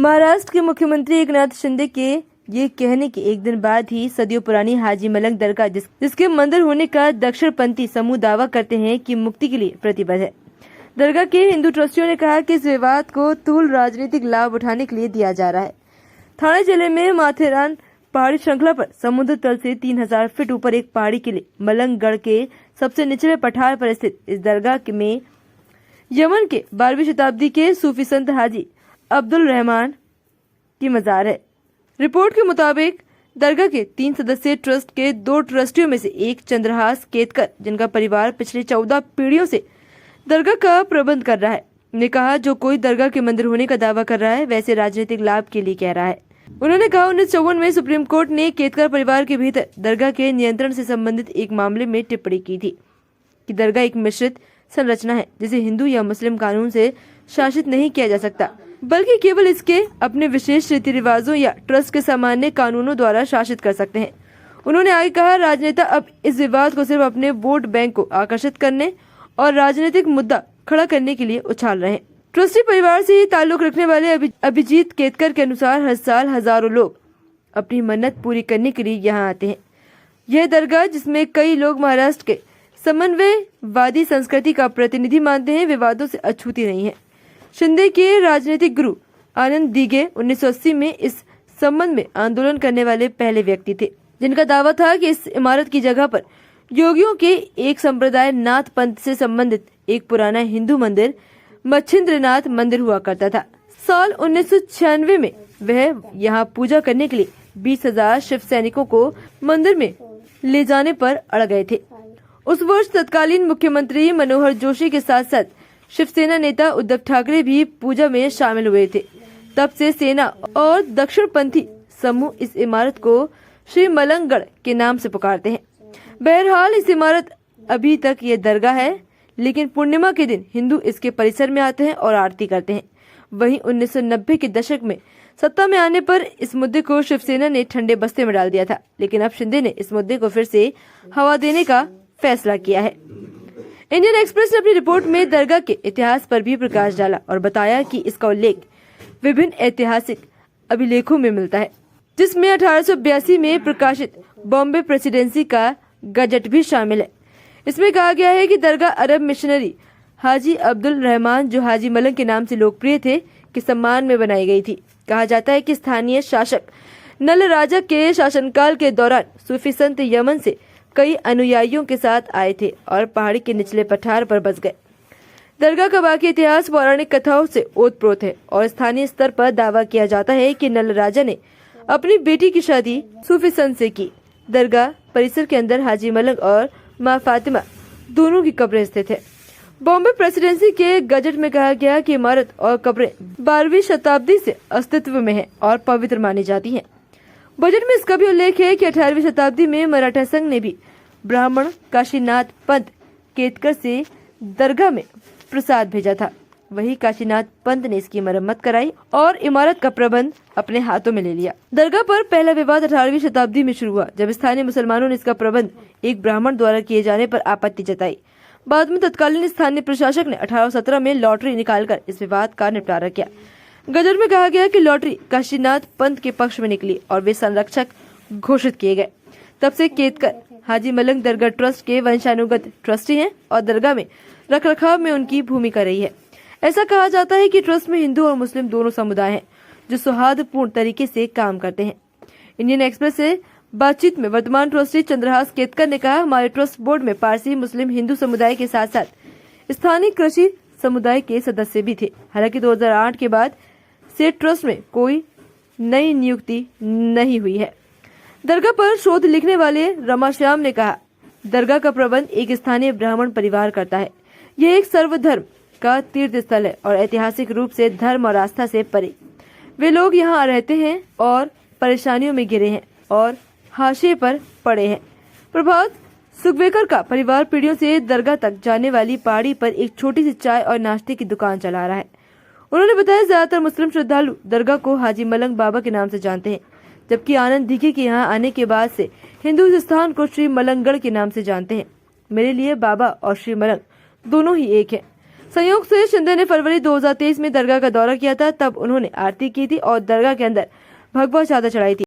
महाराष्ट्र के मुख्यमंत्री एकनाथ शिंदे के ये कहने के एक दिन बाद ही सदियों पुरानी हाजी मलंग दरगाह जिसके मंदिर होने का दक्षिणपंथी समूह दावा करते हैं कि मुक्ति के लिए प्रतिबद्ध है। दरगाह के हिंदू ट्रस्टियों ने कहा कि इस विवाद को तूल राजनीतिक लाभ उठाने के लिए दिया जा रहा है। थाने जिले में माथेरान पहाड़ी श्रृंखला पर समुद्र तल से 3000 फीट ऊपर एक पहाड़ी किले मलंगगढ़ के सबसे निचले पठार पर स्थित इस दरगाह में यमन के 12वीं शताब्दी के सूफी संत हाजी अब्दुल रहमान की मजार है। रिपोर्ट के मुताबिक दरगाह के 3 सदस्यीय ट्रस्ट के 2 ट्रस्टियों में से एक चंद्रहास केतकर, जिनका परिवार पिछले 14 पीढ़ियों से दरगाह का प्रबंध कर रहा है, ने कहा जो कोई दरगाह के मंदिर होने का दावा कर रहा है वैसे राजनीतिक लाभ के लिए कह रहा है। उन्होंने कहा 1954 में सुप्रीम कोर्ट ने केतकर परिवार के भीतर दरगाह के नियंत्रण से संबंधित एक मामले में टिप्पणी की थी कि दरगाह एक मिश्रित संरचना है जिसे हिंदू या मुस्लिम कानून से शासित नहीं किया जा सकता, बल्कि केवल इसके अपने विशेष रीति रिवाजों या ट्रस्ट के सामान्य कानूनों द्वारा शासित कर सकते हैं। उन्होंने आगे कहा राजनेता अब इस विवाद को सिर्फ अपने वोट बैंक को आकर्षित करने और राजनीतिक मुद्दा खड़ा करने के लिए उछाल रहे हैं। ट्रस्टी परिवार से ही ताल्लुक रखने वाले अभिजीत केतकर के अनुसार हर साल हजारों लोग अपनी मन्नत पूरी करने के लिए यहाँ आते हैं। यह दरगाह जिसमें कई लोग महाराष्ट्र के समन्वयवादी संस्कृति का प्रतिनिधि मानते हैं, विवादों से अछूती नहीं है। शिंदे के राजनीतिक गुरु आनंद दीघे 1980 में इस संबंध में आंदोलन करने वाले पहले व्यक्ति थे, जिनका दावा था कि इस इमारत की जगह पर योगियों के एक संप्रदाय नाथ पंथ से संबंधित एक पुराना हिंदू मंदिर मच्छिंद्रनाथ मंदिर हुआ करता था। साल 1996 में वह यहाँ पूजा करने के लिए 20,000 शिव सैनिकों को मंदिर में ले जाने पर अड़ गए थे। उस वर्ष तत्कालीन मुख्यमंत्री मनोहर जोशी के साथ साथ शिवसेना नेता उद्धव ठाकरे भी पूजा में शामिल हुए थे। तब से सेना और दक्षिणपंथी समूह इस इमारत को श्री मलंगगढ़ के नाम से पुकारते हैं। बहरहाल इस इमारत अभी तक ये दरगाह है, लेकिन पूर्णिमा के दिन हिंदू इसके परिसर में आते हैं और आरती करते हैं। वहीं 1990 के दशक में सत्ता में आने पर इस मुद्दे को शिवसेना ने ठंडे बस्ते में डाल दिया था, लेकिन अब शिंदे ने इस मुद्दे को फिर से हवा देने का फैसला किया है। इंडियन एक्सप्रेस ने अपनी रिपोर्ट में दरगाह के इतिहास पर भी प्रकाश डाला और बताया कि इसका उल्लेख विभिन्न ऐतिहासिक अभिलेखों में मिलता है, जिसमें 1882 में प्रकाशित बॉम्बे प्रेसिडेंसी का गजट भी शामिल है। इसमें कहा गया है कि दरगाह अरब मिशनरी हाजी अब्दुल रहमान, जो हाजी मलंग के नाम से लोकप्रिय थे, के सम्मान में बनाई गई थी। कहा जाता है कि स्थानीय शासक नल राजा के शासनकाल के दौरान सूफी संत यमन से कई अनुयायियों के साथ आए थे और पहाड़ी के निचले पठार पर बस गए। दरगाह का बाकी इतिहास पौराणिक कथाओं से ओतप्रोत है और स्थानीय स्तर पर दावा किया जाता है कि नल राजा ने अपनी बेटी की शादी सूफी संत से की। दरगाह परिसर के अंदर हाजी मलंग और माँ फातिमा दोनों की कब्रें स्थित है। बॉम्बे प्रेसिडेंसी के गजट में कहा गया कि इमारत और कब्रें 12वीं शताब्दी से अस्तित्व में है और पवित्र मानी जाती हैं। बजट में इसका भी उल्लेख है कि 18वीं शताब्दी में मराठा संघ ने भी ब्राह्मण काशीनाथ पंत केतकर से दरगाह में प्रसाद भेजा था। वही काशीनाथ पंत ने इसकी मरम्मत कराई और इमारत का प्रबंध अपने हाथों में ले लिया। दरगाह पर पहला विवाद 18वीं शताब्दी में शुरू हुआ, जब स्थानीय मुसलमानों ने इसका प्रबंध एक ब्राह्मण द्वारा किए जाने पर आपत्ति जताई। बाद में तत्कालीन स्थानीय प्रशासक ने 1817 में लॉटरी निकालकर इस विवाद का निपटारा किया। गजट में कहा गया कि लॉटरी काशीनाथ पंत के पक्ष में निकली और वे संरक्षक घोषित किए गए। तब से केतकर हाजी मलंग दरगाह ट्रस्ट के वंशानुगत ट्रस्टी हैं और दरगाह में रखरखाव में उनकी भूमिका रही है। ऐसा कहा जाता है कि ट्रस्ट में हिंदू और मुस्लिम दोनों समुदाय हैं, जो सौहार्दपूर्ण तरीके से काम करते हैं। इंडियन एक्सप्रेस से बातचीत में वर्तमान ट्रस्टी चंद्रहास केतकर ने कहा, हमारे ट्रस्ट बोर्ड में पारसी मुस्लिम हिंदू समुदाय के साथ साथ स्थानीय कृषि समुदाय के सदस्य भी थे। हालांकि 2008 के बाद से ट्रस्ट में कोई नई नियुक्ति नहीं हुई है। दरगाह पर शोध लिखने वाले रमाश्याम ने कहा, दरगाह का प्रबंध एक स्थानीय ब्राह्मण परिवार करता है। यह एक सर्वधर्म का तीर्थ स्थल है और ऐतिहासिक रूप से धर्म और आस्था से परे वे लोग यहाँ रहते हैं और परेशानियों में घिरे हैं और हाशिए पर पड़े हैं। प्रभात सुगवेकर का परिवार पीढ़ियों से दरगाह तक जाने वाली पहाड़ी पर एक छोटी सी चाय और नाश्ते की दुकान चला रहा है। उन्होंने बताया, ज्यादातर मुस्लिम श्रद्धालु दरगाह को हाजी मलंग बाबा के नाम से जानते हैं, जबकि आनंद दीघे के यहाँ आने के बाद से हिंदू इस स्थान को श्री मलंगगढ़ के नाम से जानते हैं। मेरे लिए बाबा और श्री मलंग दोनों ही एक है। संयोग से शिंदे ने फरवरी 2023 में दरगाह का दौरा किया था। तब उन्होंने आरती की थी और दरगाह के अंदर भगवा चादर चढ़ाई थी।